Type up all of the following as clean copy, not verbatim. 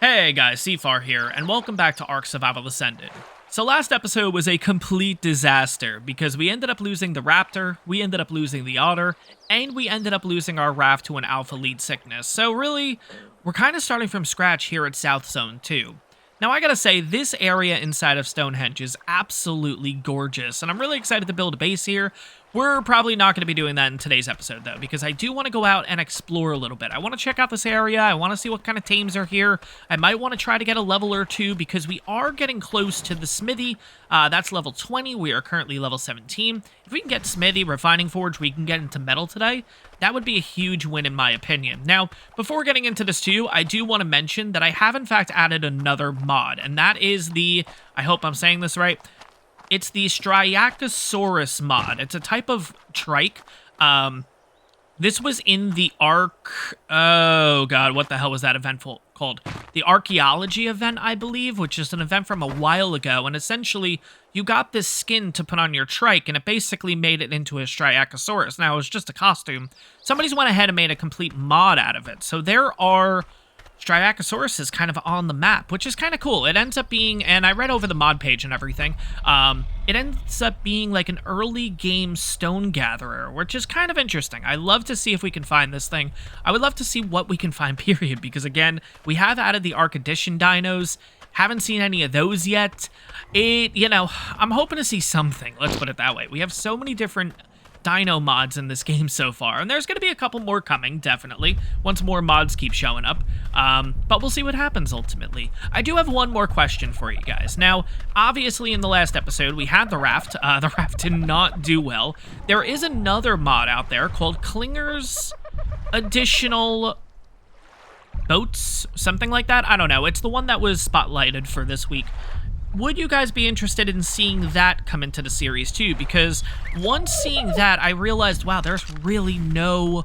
Hey guys, Seafar here, and welcome back to ARK Survival Ascended. So last episode was a complete disaster because we ended up losing the raptor, we ended up losing the otter, and we ended up losing our raft to an alpha lead sickness. So really, we're kind of starting from scratch here at South Zone 2. Now I gotta say, this area inside of Stonehenge is absolutely gorgeous, and I'm really excited to build a base here. We're probably not going to be doing that in today's episode, though, because I do want to go out and explore a little bit. I want to check out this area. I want to see what kind of tames are here. I might want to try to get a level or two, because we are getting close to the smithy. That's level 20. We are currently level 17. If we can get smithy, refining forge, we can get into metal today. That would be a huge win, in my opinion. Now, before getting into this, too, I do want to mention that I have, in fact, added another mod, and that is the, I hope I'm saying this right, it's the Striacosaurus mod. It's a type of trike. This was in the ARK... Oh, God, what the hell was that event called? The Archaeology event, I believe, which is an event from a while ago. And essentially, you got this skin to put on your trike, and it basically made it into a Striacosaurus. Now, it was just a costume. Somebody's went ahead and made a complete mod out of it. So there are Striacosaurus is kind of on the map, which is kind of cool. It ends up being, and I read over the mod page and everything, it ends up being like an early game stone gatherer, which is kind of interesting. I love to see if we can find this thing. I would love to see what we can find, period, because again, we have added the ARK Edition dinos. Haven't seen any of those yet. I'm hoping to see something, let's put it that way. We have so many different dino mods in this game so far, and there's going to be a couple more coming, definitely, once more mods keep showing up, but we'll see what happens ultimately. I do have one more question for you guys. Now, obviously in the last episode, we had the raft. The raft did not do well. There is another mod out there called Klinger's Additional Boats, something like that. I don't know. It's the one that was spotlighted for this week. Would you guys be interested in seeing that come into the series too? Because once seeing that, I realized, wow, there's really no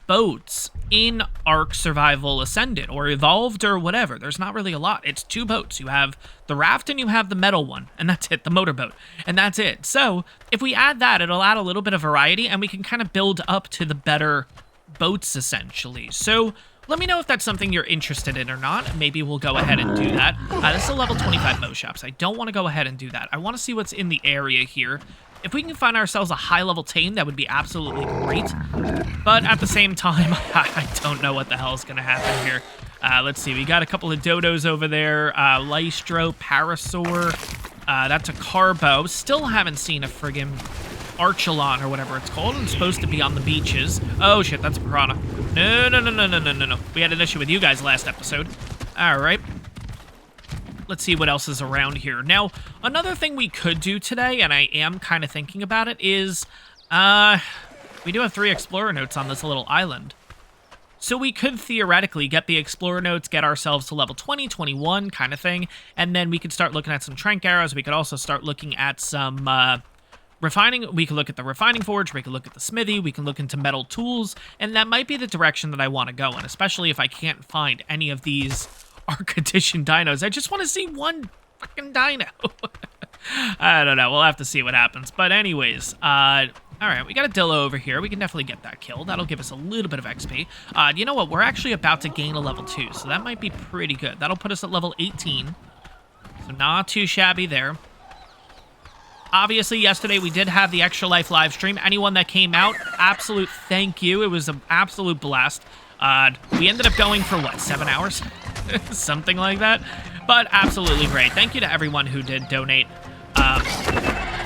boats in ARK Survival Ascended or Evolved or whatever. There's not really a lot. It's two boats. You have the raft and you have the metal one, and that's it, the motorboat, and that's it. So if we add that, it'll add a little bit of variety, and we can kind of build up to the better boats, essentially. So let me know if that's something you're interested in or not. Maybe we'll go ahead and do that. This is a level 25 Mo shops. I don't want to go ahead and do that. I want to see what's in the area here. If we can find ourselves a high-level tame, that would be absolutely great. But at the same time, I don't know what the hell is going to happen here. Let's see. We got a couple of dodos over there. Lystro, Parasaur. That's a Carbo. Still haven't seen a friggin' Archelon or whatever it's called. It's supposed to be on the beaches. Oh, shit. That's a Piranha. No. We had an issue with you guys last episode. All right. Let's see what else is around here. Now, another thing we could do today, and I am kind of thinking about it, is we do have 3 Explorer notes on this little island. So we could theoretically get the Explorer notes, get ourselves to level 20, 21 kind of thing, and then we could start looking at some Trank arrows. We could also start looking at some refining. We can look at the refining forge, we can look at the smithy, we can look into metal tools, and that might be the direction that I want to go in, especially if I can't find any of these ARK Edition dinos. I just want to see one fucking dino. I don't know. We'll have to see what happens. But anyways, all right, we got a Dillo over here. We can definitely get that kill. That'll give us a little bit of XP. You know what? We're actually about to gain a level 2, so that might be pretty good. That'll put us at level 18, so not too shabby there. Obviously, yesterday we did have the Extra Life live stream. Anyone that came out, absolute thank you. It was an absolute blast. We ended up going for, what, 7 hours? Something like that. But absolutely great. Thank you to everyone who did donate.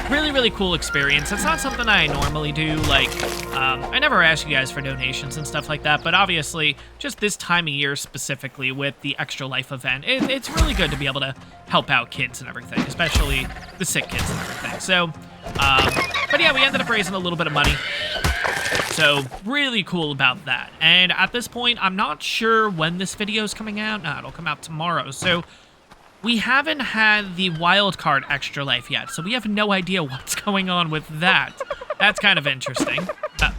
Really cool experience. It's not something I normally do. Like, I never ask you guys for donations and stuff like that, but obviously, just this time of year specifically with the Extra Life event, it's really good to be able to help out kids and everything, especially the sick kids and everything. So, but yeah, we ended up raising a little bit of money. So, really cool about that. And at this point, I'm not sure when this video is coming out. No, it'll come out tomorrow. So, we haven't had the wildcard Extra Life yet, so we have no idea what's going on with that. That's kind of interesting. There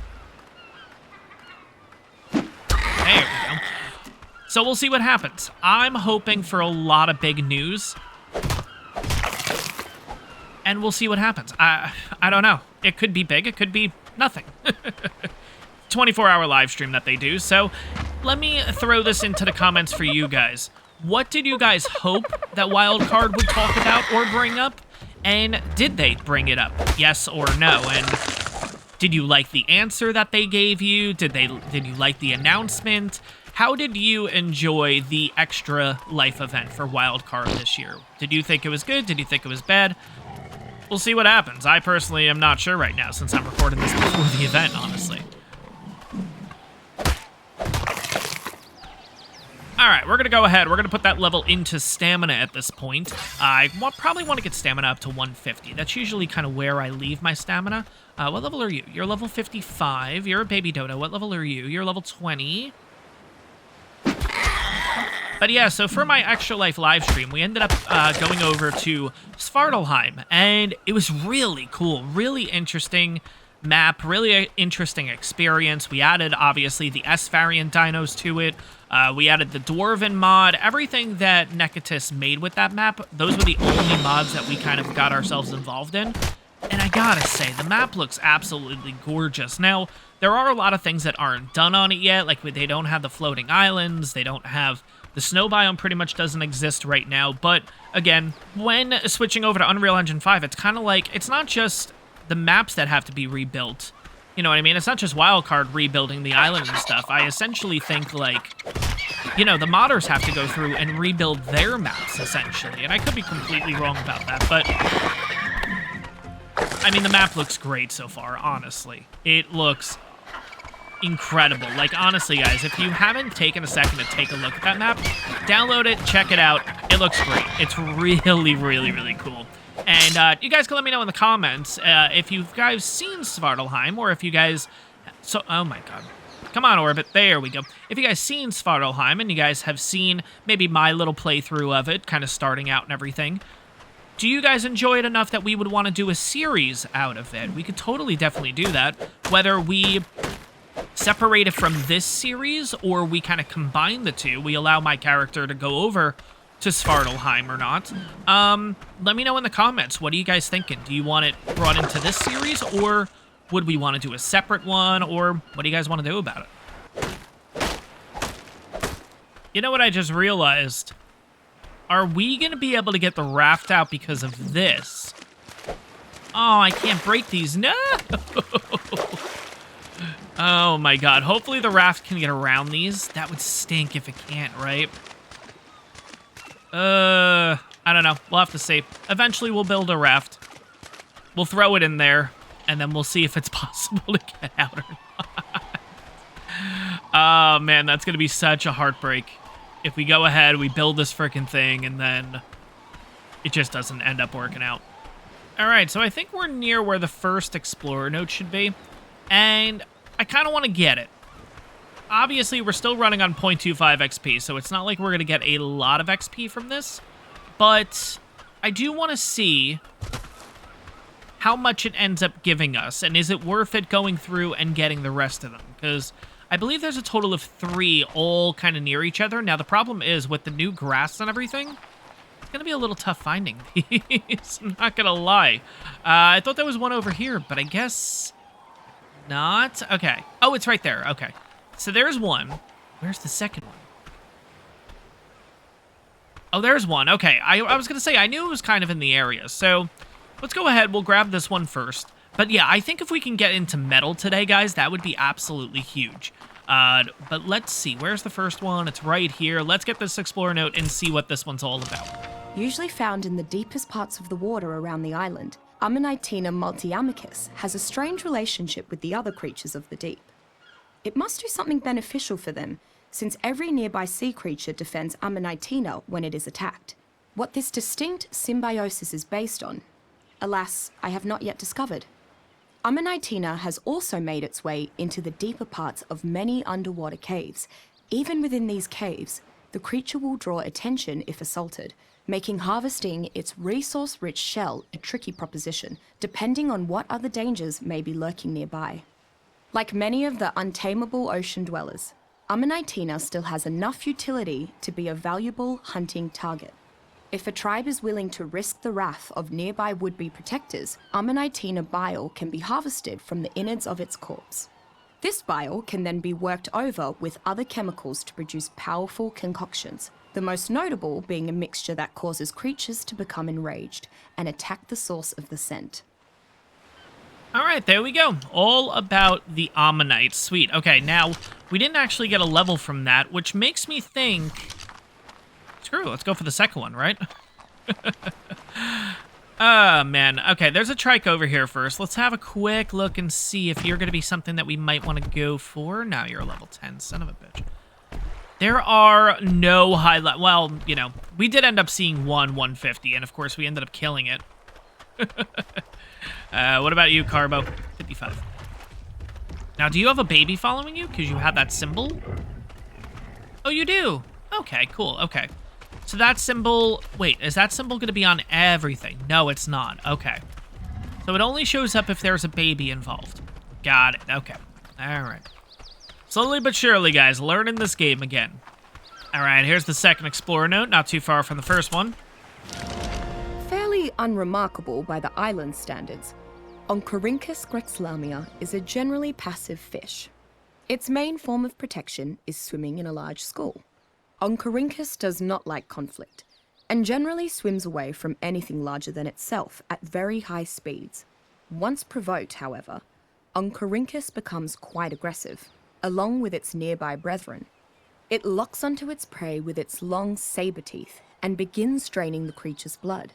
we go. So we'll see what happens. I'm hoping for a lot of big news. And we'll see what happens. I don't know. It could be big. It could be nothing. 24-hour live stream that they do. So let me throw this into the comments for you guys. What did you guys hope that Wildcard would talk about or bring up? And did they bring it up? Yes or no? And did you like the answer that they gave you? Did you like the announcement? How did you enjoy the extra life event for Wildcard this year? Did you think it was good? Did you think it was bad? We'll see what happens. I personally am not sure right now since I'm recording this before the event, honestly. Alright, we're going to go ahead. We're going to put that level into stamina at this point. I probably want to get stamina up to 150. That's usually kind of where I leave my stamina. What level are you? You're level 55. You're a baby dodo. What level are you? You're level 20. But yeah, so for my Extra Life live stream, we ended up going over to Svartalfheim, and it was really cool, really interesting map, really interesting experience. We added, obviously, the S-variant dinos to it. We added the Dwarven mod, everything that Necatus made with that map. Those were the only mods that we kind of got ourselves involved in. And I gotta say, the map looks absolutely gorgeous. Now, there are a lot of things that aren't done on it yet, like they don't have the floating islands, they don't have... The snow biome pretty much doesn't exist right now, but again, when switching over to Unreal Engine 5, it's kind of like, it's not just the maps that have to be rebuilt. You know what I mean? It's not just Wildcard rebuilding the island and stuff. I essentially think, like, you know, the modders have to go through and rebuild their maps, essentially. And I could be completely wrong about that, but... I mean, the map looks great so far, honestly. It looks incredible. Like, honestly, guys, if you haven't taken a second to take a look at that map, download it, check it out. It looks great. It's really, really, really cool. And you guys can let me know in the comments if you guys seen Svartalfheim, or if you guys... oh my god. Come on, Orbit. There we go. If you guys seen Svartalfheim, and you guys have seen maybe my little playthrough of it, kind of starting out and everything, do you guys enjoy it enough that we would want to do a series out of it? We could totally, definitely do that. Whether we separate it from this series, or we kind of combine the two, we allow my character to go over to Svartalfheim or not. Let me know in the comments. What are you guys thinking? Do you want it brought into this series, or would we want to do a separate one, or what do you guys want to do about it? You know what I just realized? Are we going to be able to get the raft out because of this? Oh, I can't break these. No! Oh my god. Hopefully the raft can get around these. That would stink if it can't, right? I don't know. We'll have to see. Eventually we'll build a raft. We'll throw it in there, and then we'll see if it's possible to get out or not. Oh man, that's going to be such a heartbreak. If we go ahead, we build this frickin' thing, and then it just doesn't end up working out. Alright, so I think we're near where the first Explorer note should be, and I kind of want to get it. Obviously, we're still running on 0.25 XP, so it's not like we're going to get a lot of XP from this, but I do want to see how much it ends up giving us, and is it worth it going through and getting the rest of them, because I believe there's a total of 3 all kind of near each other. Now, the problem is, with the new grass and everything, it's going to be a little tough finding these. I'm not going to lie. I thought there was one over here, but I guess not. Okay. Oh, it's right there. Okay. So there's one. Where's the second one? Oh, there's one. Okay. I was going to say, I knew it was kind of in the area. So let's go ahead. We'll grab this one first. But yeah, I think if we can get into metal today, guys, that would be absolutely huge. But let's see. Where's the first one? It's right here. Let's get this Explorer note and see what this one's all about. Usually found in the deepest parts of the water around the island, Ammonitena multiamicus has a strange relationship with the other creatures of the deep. It must do something beneficial for them, since every nearby sea creature defends Ammonitena when it is attacked. What this distinct symbiosis is based on, alas, I have not yet discovered. Ammonitena has also made its way into the deeper parts of many underwater caves. Even within these caves, the creature will draw attention if assaulted, making harvesting its resource-rich shell a tricky proposition, depending on what other dangers may be lurking nearby. Like many of the untamable ocean dwellers, Ammonitena still has enough utility to be a valuable hunting target. If a tribe is willing to risk the wrath of nearby would-be protectors, Ammonitena bile can be harvested from the innards of its corpse. This bile can then be worked over with other chemicals to produce powerful concoctions. The most notable being a mixture that causes creatures to become enraged and attack the source of the scent. All right, there we go. All about the Ammonites. Sweet. Okay, now, we didn't actually get a level from that, which makes me think... Screw it, let's go for the second one, right? Oh, man. Okay, there's a trike over here first. Let's have a quick look and see if you're going to be something that we might want to go for. Now you're a level 10, son of a bitch. There are no highlight... Well, you know, we did end up seeing one 150, and of course we ended up killing it. What about you, Carbo? 55. Now, do you have a baby following you? Because you have that symbol? Oh, you do? Okay, cool. Okay. So that symbol... Wait, is that symbol going to be on everything? No, it's not. Okay. So it only shows up if there's a baby involved. Got it. Okay. All right. Slowly but surely, guys, learning this game again. All right, here's the second Explorer note, not too far from the first one. Fairly unremarkable by the island standards, Oncorhynchus grexlamia is a generally passive fish. Its main form of protection is swimming in a large school. Oncorhynchus does not like conflict, and generally swims away from anything larger than itself at very high speeds. Once provoked, however, Oncorhynchus becomes quite aggressive, along with its nearby brethren. It locks onto its prey with its long saber teeth and begins draining the creature's blood.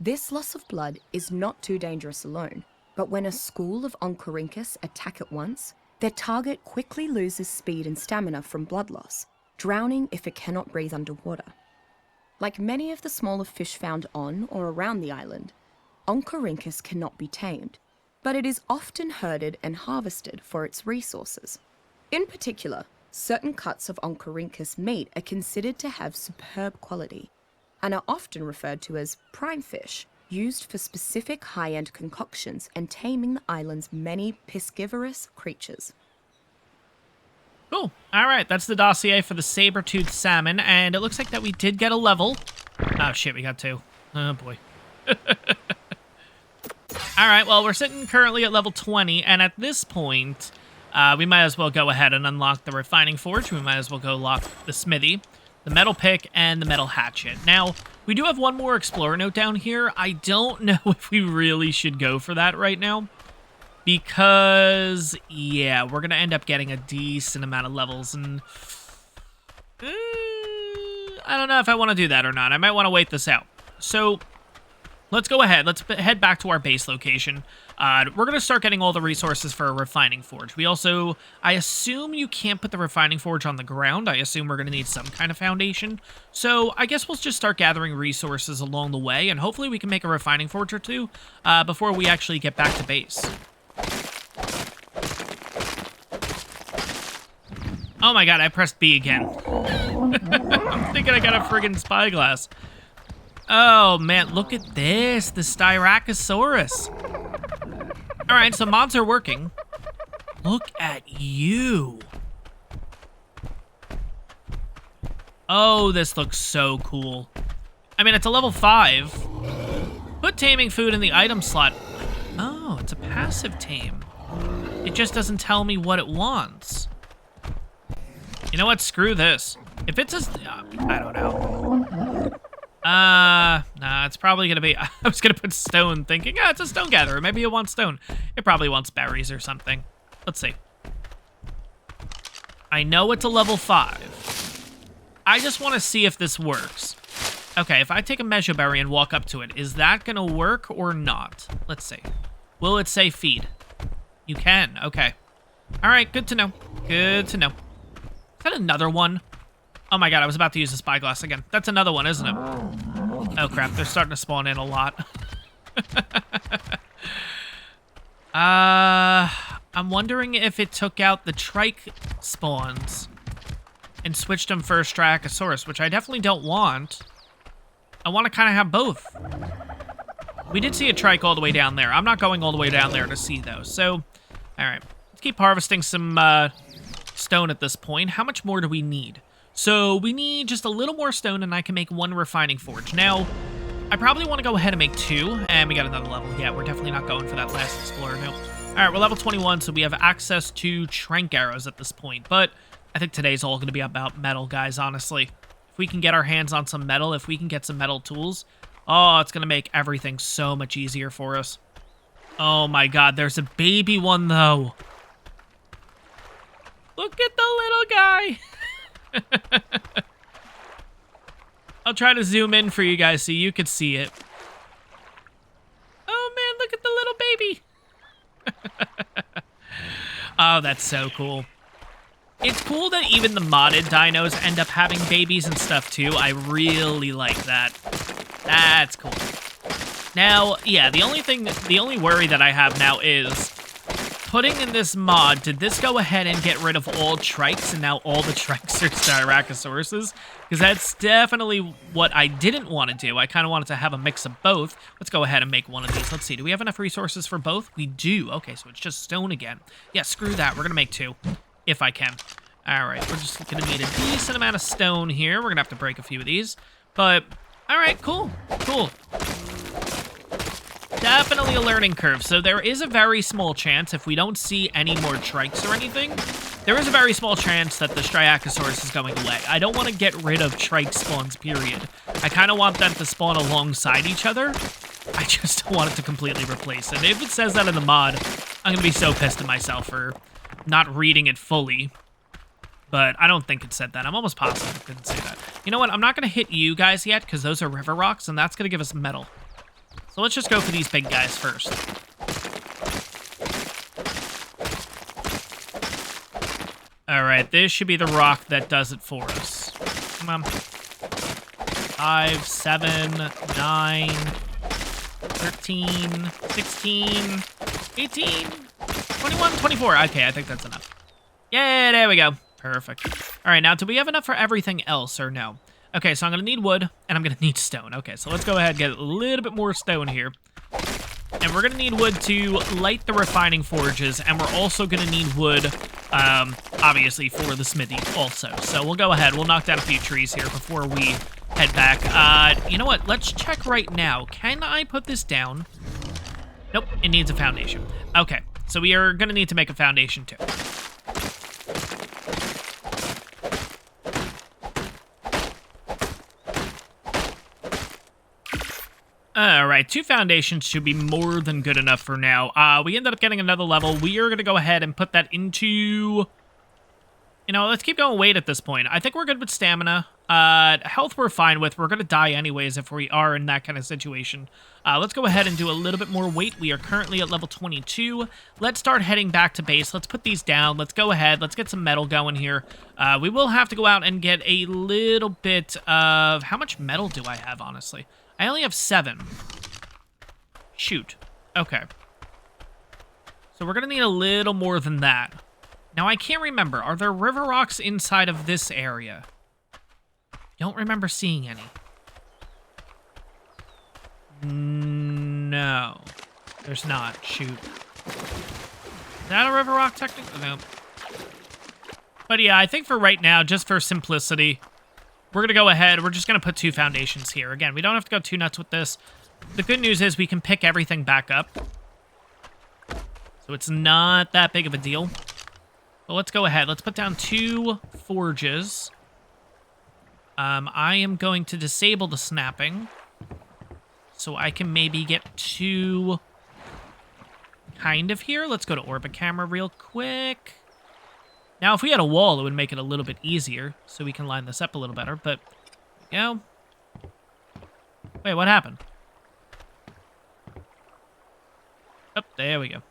This loss of blood is not too dangerous alone, but when a school of Oncorhynchus attack at once, their target quickly loses speed and stamina from blood loss, drowning if it cannot breathe underwater. Like many of the smaller fish found on or around the island, Oncorhynchus cannot be tamed, but it is often herded and harvested for its resources. In particular, certain cuts of Oncorhynchus meat are considered to have superb quality, and are often referred to as prime fish, used for specific high-end concoctions and taming the island's many piscivorous creatures. Cool. All right, that's the dossier for the saber-toothed salmon, and it looks like that we did get a level. Oh, shit, we got 2. Oh, boy. All right, well, we're sitting currently at level 20, and at this point, we might as well go ahead and unlock the refining forge. We might as well go lock the smithy, the metal pick, and the metal hatchet. Now, we do have one more explorer note down here. I don't know if we really should go for that right now. Because, yeah, we're going to end up getting a decent amount of levels. And I don't know if I want to do that or not. I might want to wait this out. So, let's go ahead. Let's head back to our base location. We're going to start getting all the resources for a refining forge. We also, I assume you can't put the refining forge on the ground. I assume we're going to need some kind of foundation. So I guess we'll just start gathering resources along the way, and hopefully we can make a refining forge or two before we actually get back to base. Oh my god, I pressed B again. I'm thinking I got a friggin' spyglass. Oh man, look at this, the Styracosaurus. All right, so mods are working. Look at you. Oh, this looks so cool. I mean, it's a level 5. Put taming food in the item slot. Oh, it's a passive tame. It just doesn't tell me what it wants. You know what? Screw this. If it's a... I don't know. Nah, it's probably gonna be... I was gonna put stone thinking, it's a stone gatherer. Maybe it wants stone. It probably wants berries or something. Let's see. I know it's a level 5. I just want to see if this works. Okay, if I take a measure berry and walk up to it, is that gonna work or not? Let's see. Will it say feed? You can. Okay. All right, good to know. Good to know. Is that another one? Oh my god, I was about to use the spyglass again. That's another one, isn't it? Oh crap, they're starting to spawn in a lot. I'm wondering if it took out the trike spawns and switched them for a Styracosaurus, which I definitely don't want. I want to kind of have both. We did see a trike all the way down there. I'm not going all the way down there to see those. So, all right. Let's keep harvesting some stone at this point. How much more do we need? So we need just a little more stone, and I can make 1 refining forge. Now, I probably want to go ahead and make 2, and we got another level. Yeah, we're definitely not going for that last explorer. No. All right, we're level 21, so we have access to trank arrows at this point. But I think today's all going to be about metal, guys, honestly. If we can get our hands on some metal, if we can get some metal tools, oh, it's going to make everything so much easier for us. Oh my god, there's a baby one, though. Look at the little guy. I'll try to zoom in for you guys so you could see it. Oh man, look at the little baby. Oh, that's so cool. It's cool that even the modded dinos end up having babies and stuff too. I really like that. That's cool. Now, yeah, the only worry that I have now is putting in this mod, did this go ahead and get rid of all trikes and now all the trikes are Styracosauruses? Because that's definitely what I didn't want to do. I kind of wanted to have a mix of both. Let's go ahead and make one of these. Let's see, do we have enough resources for both? We do. Okay, so it's just stone again. Yeah, screw that. We're going to make two, if I can. All right, we're just going to need a decent amount of stone here. We're going to have to break a few of these. But, all right, cool, cool. Definitely a learning curve. So there is a very small chance, if we don't see any more trikes or anything, there is a very small chance that the Striacosaurus is going away. I don't want to get rid of trike spawns, period. I kind of want them to spawn alongside each other. I just don't want it to completely replace it. If it says that in the mod, I'm going to be so pissed at myself for not reading it fully. But I don't think it said that. I'm almost positive it didn't say that. You know what? I'm not going to hit you guys yet because those are river rocks, and that's going to give us metal. So let's just go for these big guys first. All right, this should be the rock that does it for us. Come on. 5, 7, 9, 13, 16, 18, 21, 24. Okay, I think that's enough. Yeah, there we go. Perfect. All right, now, do we have enough for everything else or no? Okay, so I'm going to need wood, and I'm going to need stone. Okay, so let's go ahead and get a little bit more stone here. And we're going to need wood to light the refining forges, and we're also going to need wood, obviously, for the smithy also. So we'll go ahead. We'll knock down a few trees here before we head back. You know what? Let's check right now. Can I put this down? Nope, it needs a foundation. Okay, so we are going to need to make a foundation, too. All right, 2 foundations should be more than good enough for now. We ended up getting another level. We are going to go ahead and put that into... You know, let's keep going weight at this point. I think we're good with stamina. Health we're fine with. We're going to die anyways if we are in that kind of situation. Let's go ahead and do a little bit more weight. We are currently at level 22. Let's start heading back to base. Let's put these down. Let's go ahead. Let's get some metal going here. We will have to go out and get a little bit of... How much metal do I have, honestly? I only have 7. Shoot. Okay. So we're going to need a little more than that. Now, I can't remember. Are there river rocks inside of this area? Don't remember seeing any. No. There's not. Shoot. Is that a river rock technically? No. But yeah, I think for right now, just for simplicity... We're going to go ahead. We're just going to put 2 foundations here. Again, we don't have to go too nuts with this. The good news is we can pick everything back up. So it's not that big of a deal. But let's go ahead. Let's put down 2 forges. I am going to disable the snapping. So I can maybe get 2 kind of here. Let's go to orbit camera real quick. Now, if we had a wall, it would make it a little bit easier, so we can line this up a little better, but there we go. Wait, what happened? Oh, there we go.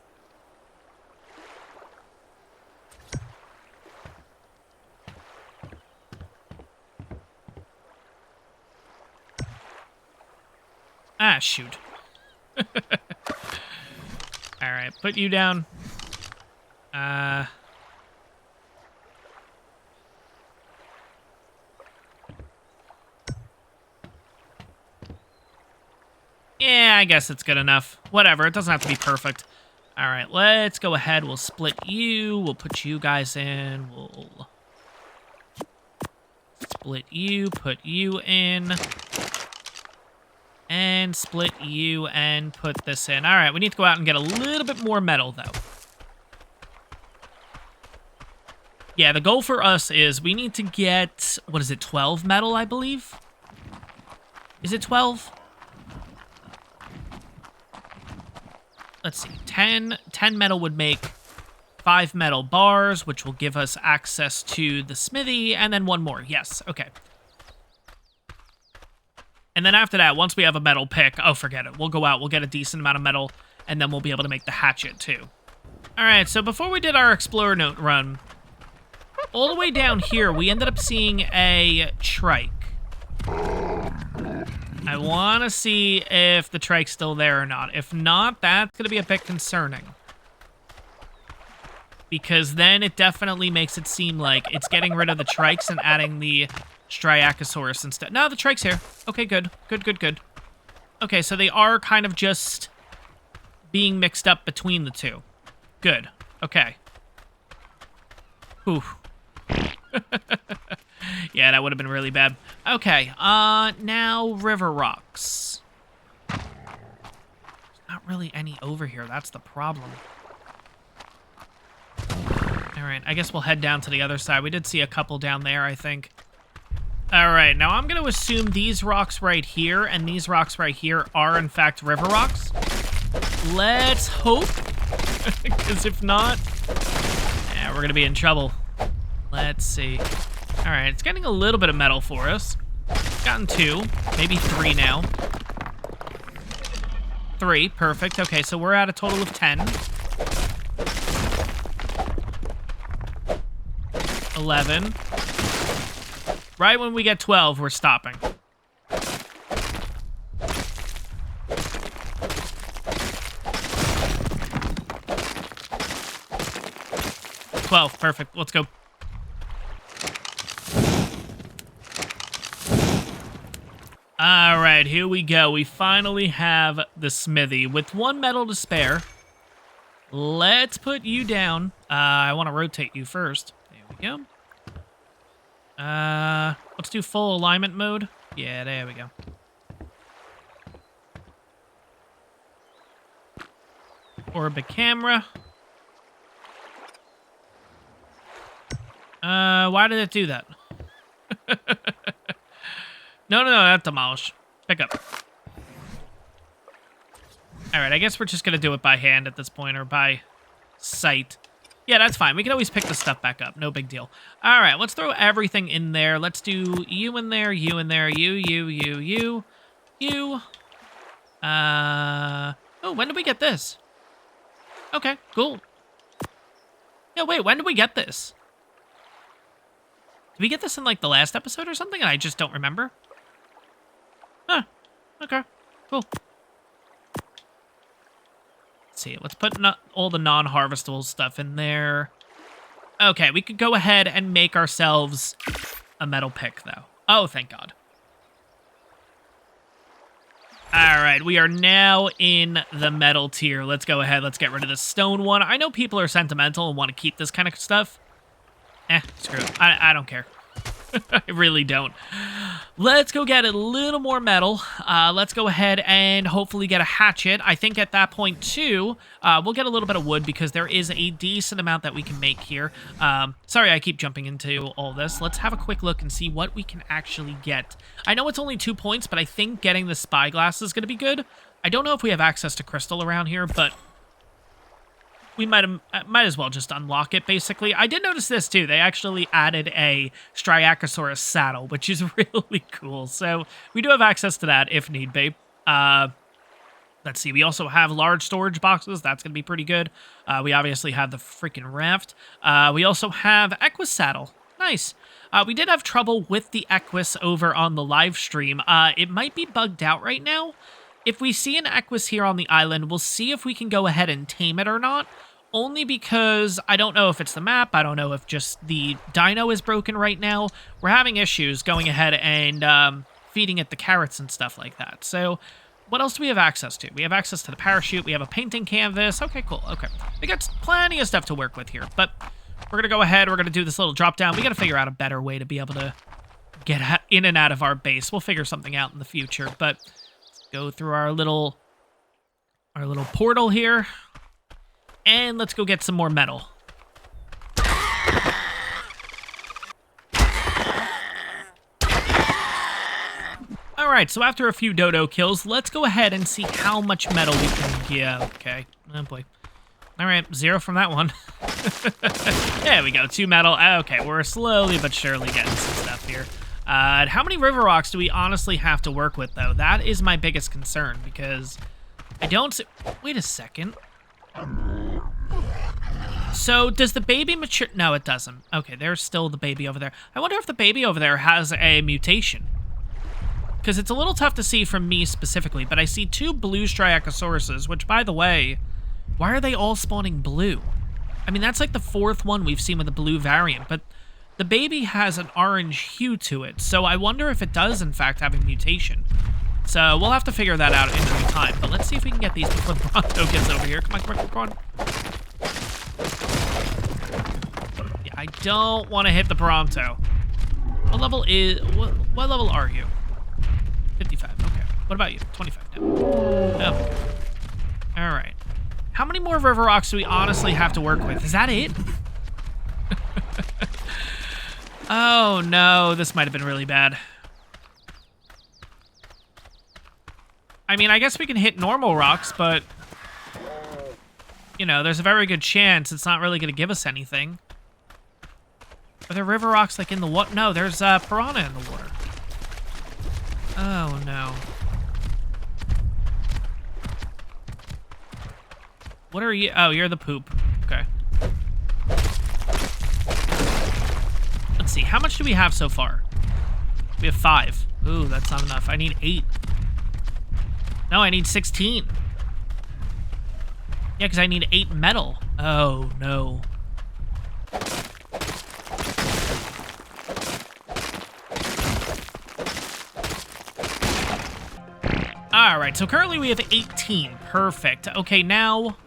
Ah, shoot. Alright, put you down. Yeah, I guess it's good enough. Whatever, it doesn't have to be perfect. All right, let's go ahead. We'll split you. We'll put you guys in. We'll split you, put you in. And split you and put this in. All right, we need to go out and get a little bit more metal, though. Yeah, the goal for us is we need to get, what is it, 12 metal, I believe? Is it 12? Let's see, 10 metal would make 5 metal bars, which will give us access to the smithy, and then 1 more. Yes, okay. And then after that, once we have a metal pick, oh, forget it. We'll go out, we'll get a decent amount of metal, and then we'll be able to make the hatchet, too. All right, so before we did our Explorer Note run, all the way down here, we ended up seeing a trike. I want to see if the trike's still there or not. If not, that's going to be a bit concerning. Because then it definitely makes it seem like it's getting rid of the trikes and adding the Striacosaurus instead. No, the trike's here. Okay, good. Good. Okay, so they are kind of just being mixed up between the two. Good. Okay. Whew. Yeah, that would have been really bad. Okay, now river rocks. There's not really any over here. That's the problem. All right, I guess we'll head down to the other side. We did see a couple down there, I think. All right, now I'm going to assume these rocks right here and these rocks right here are, in fact, river rocks. Let's hope, because if not, yeah, we're going to be in trouble. Let's see. All right, it's getting a little bit of metal for us. Gotten 2, maybe 3 now. 3, perfect. Okay, so we're at a total of 10. 11. Right when we get 12, we're stopping. Perfect. Let's go. All right, here we go. We finally have the smithy with 1 metal to spare. Let's put you down. I want to rotate you first. There we go. Let's do full alignment mode. Yeah, there we go. Orbit camera. Why did it do that? No, that demolish. Pick up. All right, I guess we're just going to do it by hand at this point, or by sight. Yeah, that's fine. We can always pick the stuff back up. No big deal. All right, let's throw everything in there. Let's do you in there, you in there, you. Oh, when did we get this? Okay, cool. Yeah, wait, when did we get this? Did we get this in, like, the last episode or something, and I just don't remember? Huh. Okay. Cool. Let's see. Let's put all the non-harvestable stuff in there. Okay, we could go ahead and make ourselves a metal pick, though. Oh, thank God. All right, we are now in the metal tier. Let's go ahead. Let's get rid of the stone one. I know people are sentimental and want to keep this kind of stuff. Screw it. I don't care. I really don't. Let's go get a little more metal. Let's go ahead and hopefully get a hatchet. I think at that point, too, we'll get a little bit of wood because there is a decent amount that we can make here. Sorry, I keep jumping into all this. Let's have a quick look and see what we can actually get. I know it's only 2 points, but I think getting the spyglass is going to be good. I don't know if we have access to crystal around here, but we might as well just unlock it, basically. I did notice this, too. They actually added a Striacosaurus saddle, which is really cool. So we do have access to that if need be. Let's see. We also have large storage boxes. That's going to be pretty good. We obviously have the freaking raft. We also have Equus saddle. Nice. We did have trouble with the Equus over on the live stream. It might be bugged out right now. If we see an Equus here on the island, we'll see if we can go ahead and tame it or not. Only because I don't know if it's the map. I don't know if just the dino is broken right now. We're having issues going ahead and feeding it the carrots and stuff like that. So what else do we have access to? We have access to the parachute. We have a painting canvas. Okay, cool. Okay. We got plenty of stuff to work with here. But we're going to go ahead. We're going to do this little drop down. We got to figure out a better way to be able to get in and out of our base. We'll figure something out in the future. But go through our little portal here, and let's go get some more metal. Alright, so after a few dodo kills, let's go ahead and see how much metal we can get. Okay. Oh boy. Alright, 0 from that one. There we go, 2 metal. Okay, we're slowly but surely getting some stuff here. How many river rocks do we honestly have to work with, though? That is my biggest concern, because I don't see... Wait a second. So, does the baby mature? No, it doesn't. Okay, there's still the baby over there. I wonder if the baby over there has a mutation. Because it's a little tough to see from me specifically, but I see 2 blue Striachosauruses, which, by the way, why are they all spawning blue? I mean, that's like the 4th one we've seen with the blue variant, but the baby has an orange hue to it, so I wonder if it does, in fact, have a mutation. So we'll have to figure that out in due time, but let's see if we can get these before the Bronto gets over here. Come on, come on, come on. Yeah, I don't want to hit the Bronto. What level is... What level are you? 55, okay. What about you? 25 now. Oh. All right. How many more river rocks do we honestly have to work with? Is that it? Oh, no. This might have been really bad. I mean, I guess we can hit normal rocks, but... You know, there's a very good chance it's not really going to give us anything. Are there river rocks, like, in the water? No, there's piranha in the water. Oh, no. What are you? Oh, you're the poop. Okay. Let's see. How much do we have so far? We have 5. Ooh, that's not enough. I need 8. No, I need 16. Yeah, because I need 8 metal. Oh, no. All right, so currently we have 18. Perfect. Okay, now,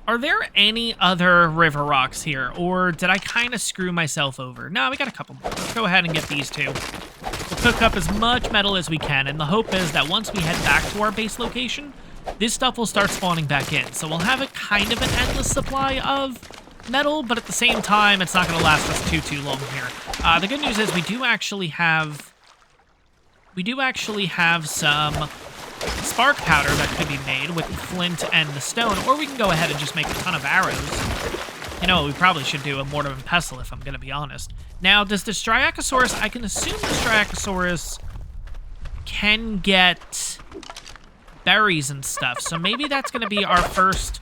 are there any other river rocks here, or did I kind of screw myself over? No, we got a couple more. Let's go ahead and get these 2. We'll cook up as much metal as we can, and the hope is that once we head back to our base location, this stuff will start spawning back in. So we'll have a kind of an endless supply of metal, but at the same time, it's not going to last us too long here. The good news is we do actually have some spark powder that could be made with the flint and the stone, or we can go ahead and just make a ton of arrows. You know, we probably should do a mortar and pestle if I'm going to be honest. Now, does the Striachosaurus, I can assume the Striachosaurus can get berries and stuff, so maybe that's going to be our first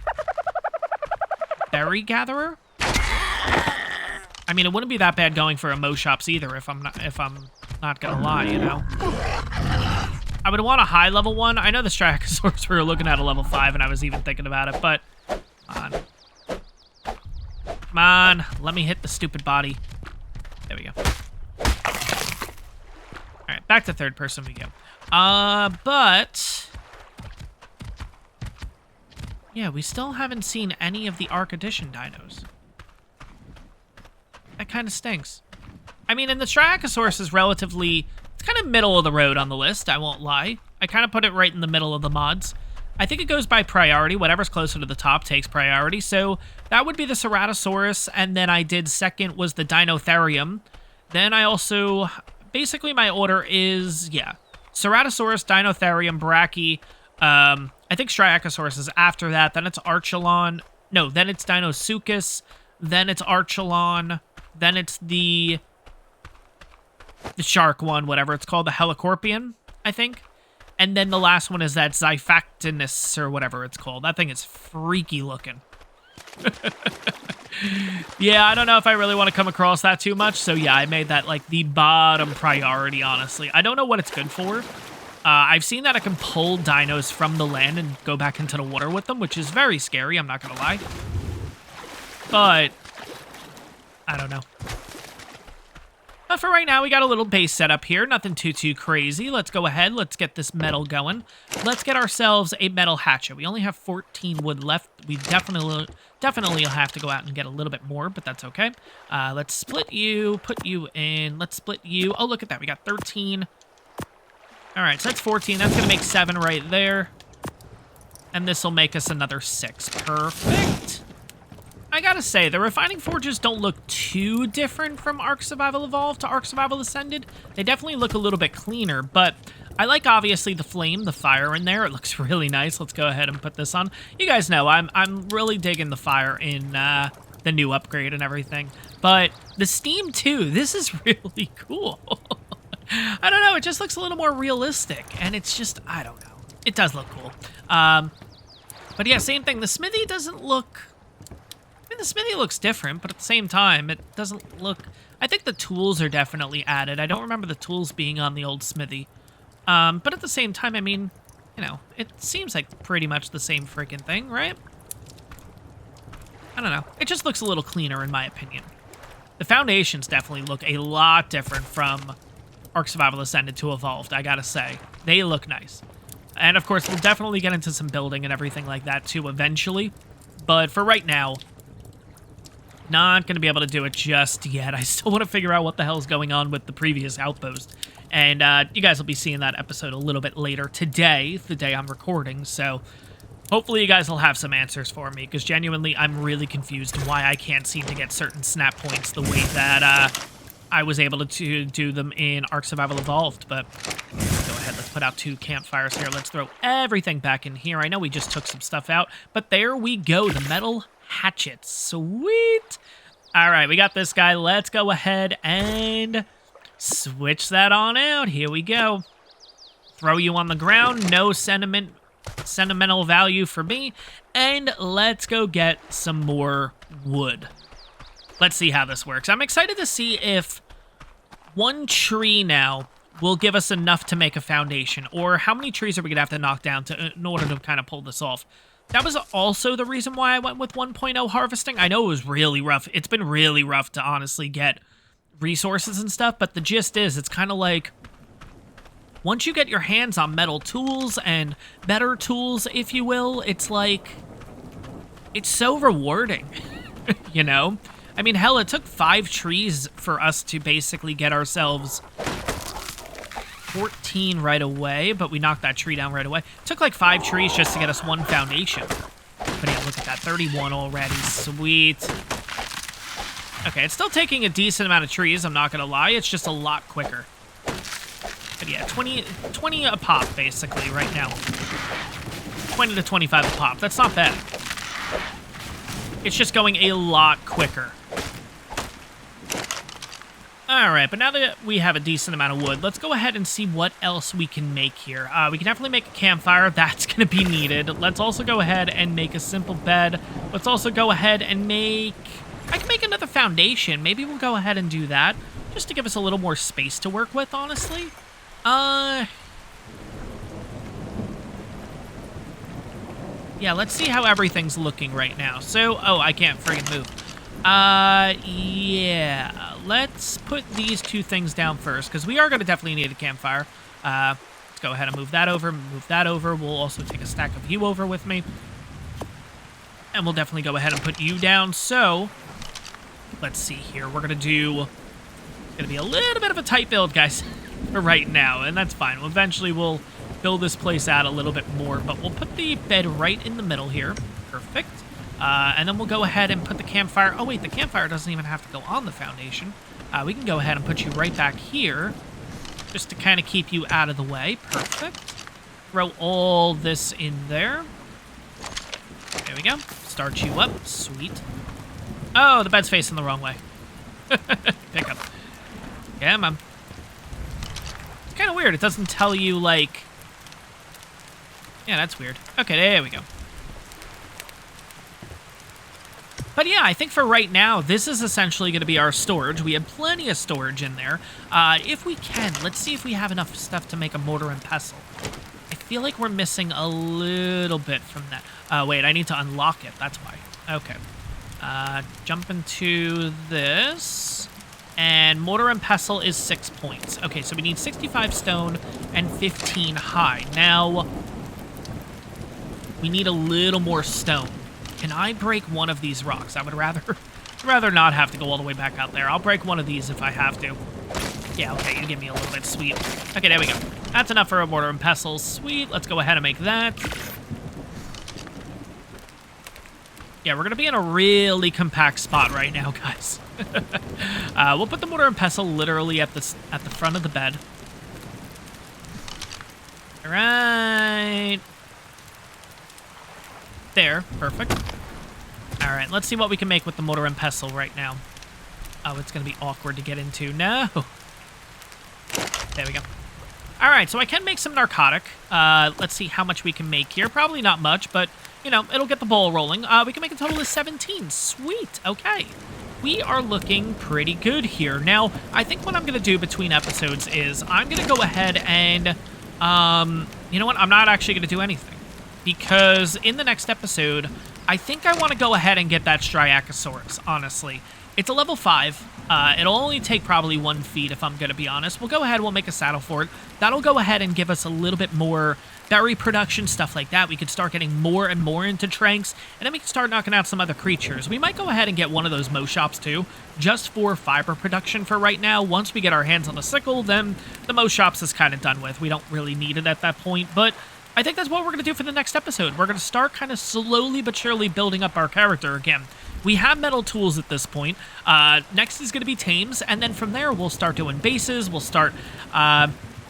berry gatherer? I mean, it wouldn't be that bad going for a Mo Shops either, if I'm not going to lie, you know? I would want a high level one. I know the Striachosaurus we were looking at a level 5, and I was even thinking about it, but come on. Come on, let me hit the stupid body. There we go. All right, back to third person we go. But yeah, we still haven't seen any of the ARK Edition dinos. That kind of stinks. I mean, and the Striachosaurus is relatively... It's kind of middle of the road on the list, I won't lie. I kind of put it right in the middle of the mods. I think it goes by priority. Whatever's closer to the top takes priority. So that would be the Ceratosaurus, and then I did second was the Dinotherium. Then I also... Basically, my order is, yeah, Ceratosaurus, Dinotherium, Brachy. I think Striachosaurus is after that. Then it's Archelon. No, then it's Dinosuchus. Then it's Archelon. Then it's the shark one, whatever it's called, the Helicorpion, I think. And then the last one is that Xiphactinus, or whatever it's called. That thing is freaky looking. Yeah, I don't know if I really want to come across that too much. So yeah, I made that like the bottom priority, honestly. I don't know what it's good for. I've seen that I can pull dinos from the land and go back into the water with them, which is very scary, I'm not going to lie. But I don't know. But for right now, we got a little base set up here. Nothing too crazy. Let's go ahead. Let's get this metal going. Let's get ourselves a metal hatchet. We only have 14 wood left. We definitely will have to go out and get a little bit more, but that's okay. Let's split you, put you in. Let's split you. Oh, look at that. We got 13. All right, so that's 14. That's going to make 7 right there. And this will make us another 6. Perfect. I gotta say, the refining forges don't look too different from ARK Survival Evolved to ARK Survival Ascended. They definitely look a little bit cleaner, but I like, obviously, the flame, the fire in there. It looks really nice. Let's go ahead and put this on. You guys know I'm really digging the fire in the new upgrade and everything. But the steam, too, this is really cool. I don't know, it just looks a little more realistic. And it's just, I don't know. It does look cool. But yeah, same thing. The smithy doesn't look... I mean, the smithy looks different, but at the same time, it doesn't look... I think the tools are definitely added. I don't remember the tools being on the old smithy. But at the same time, I mean, you know, it seems like pretty much the same freaking thing, right? I don't know. It just looks a little cleaner, in my opinion. The foundations definitely look a lot different from Ark Survival Ascended to Evolved, I gotta say. They look nice. And, of course, we'll definitely get into some building and everything like that, too, eventually. But for right now, not going to be able to do it just yet. I still want to figure out what the hell is going on with the previous outpost. And you guys will be seeing that episode a little bit later today, the day I'm recording. So hopefully you guys will have some answers for me, because genuinely I'm really confused why I can't seem to get certain snap points the way that I was able to do them in Ark Survival Evolved. But let's go ahead. Let's put out 2 campfires here. Let's throw everything back in here. I know we just took some stuff out, but there we go. The metal hatchet. Sweet. All right, we got this guy. Let's go ahead and switch that on out. Here we go. Throw you on the ground. No sentimental value for me. And let's go get some more wood. Let's see how this works. I'm excited to see if 1 tree now will give us enough to make a foundation, or how many trees are we going to have to knock down in order to kind of pull this off. That was also the reason why I went with 1.0 harvesting. I know it was really rough. It's been really rough to honestly get resources and stuff, but the gist is it's kind of like once you get your hands on metal tools and better tools, if you will, it's like it's so rewarding, you know? I mean, hell, it took 5 trees for us to basically get ourselves 14 right away, but we knocked that tree down right away. It took like 5 trees just to get us 1 foundation. But yeah, look at that, 31 already. Sweet. Okay, it's still taking a decent amount of trees, I'm not gonna lie. It's just a lot quicker. But yeah, 20 a pop, basically, right now. 20 to 25 a pop. That's not bad. It's just going a lot quicker. Alright, but now that we have a decent amount of wood, let's go ahead and see what else we can make here. We can definitely make a campfire. That's going to be needed. Let's also go ahead and make a simple bed. Let's also go ahead and make... I can make another foundation. Maybe we'll go ahead and do that, just to give us a little more space to work with, honestly. Yeah, let's see how everything's looking right now. So, oh, I can't friggin' move. Yeah. Let's put these 2 things down first, because we are going to definitely need a campfire. Let's go ahead and move that over, move that over. We'll also take a stack of you over with me. And we'll definitely go ahead and put you down. So, let's see here. We're going to do... It's going to be a little bit of a tight build, guys, for right now, and that's fine. Eventually, we'll build this place out a little bit more, but we'll put the bed right in the middle here. Perfect. And then we'll go ahead and put the campfire... Oh, wait, the campfire doesn't even have to go on the foundation. We can go ahead and put you right back here, just to kind of keep you out of the way. Perfect. Throw all this in there. There we go. Start you up. Sweet. Oh, the bed's facing the wrong way. Pick up. Come on. It's kind of weird. It doesn't tell you, like... Yeah, that's weird. Okay, there we go. But yeah, I think for right now, this is essentially going to be our storage. We have plenty of storage in there. If we can, let's see if we have enough stuff to make a mortar and pestle. I feel like we're missing a little bit from that. Wait, I need to unlock it. That's why. Okay. Jump into this. And mortar and pestle is 6 points. Okay, so we need 65 stone and 15 hide. Now, we need a little more stone. Can I break one of these rocks? I would rather not have to go all the way back out there. I'll break one of these if I have to. Yeah, okay, you give me a little bit. Sweet. Okay, there we go. That's enough for a mortar and pestle. Sweet. Let's go ahead and make that. Yeah, we're going to be in a really compact spot right now, guys. We'll put the mortar and pestle literally at the front of the bed. All right. There. Perfect. All right, let's see what we can make with the mortar and pestle right now. Oh, it's going to be awkward to get into. No. There we go. All right, so I can make some narcotic. Let's see how much we can make here. Probably not much, but, you know, it'll get the ball rolling. We can make a total of 17. Sweet. Okay. We are looking pretty good here. Now, I think what I'm going to do between episodes is I'm going to go ahead and, you know what? I'm not actually going to do anything. Because in the next episode, I think I want to go ahead and get that Striacosaurus, honestly. It's a level 5. It'll only take probably 1 feet, if I'm going to be honest. We'll go ahead, we'll make a saddle for it. That'll go ahead and give us a little bit more berry production, stuff like that. We could start getting more and more into tranks, and then we can start knocking out some other creatures. We might go ahead and get one of those Mo shops too, just for fiber production for right now. Once we get our hands on the sickle, then the Mo shops is kind of done with. We don't really need it at that point, but I think that's what we're going to do for the next episode. We're going to start kind of slowly but surely building up our character again. We have metal tools at this point. Next is going to be tames, and then from there we'll start doing bases. We'll start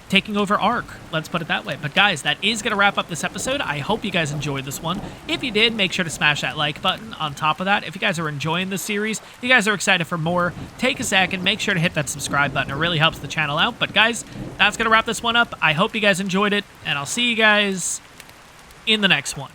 taking over ARK. Let's put it that way. But guys, that is going to wrap up this episode. I hope you guys enjoyed this one. If you did, make sure to smash that like button. On top of that, if you guys are enjoying this series, if you guys are excited for more, take a second, make sure to hit that subscribe button. It really helps the channel out. But guys, that's going to wrap this one up. I hope you guys enjoyed it, and I'll see you guys in the next one.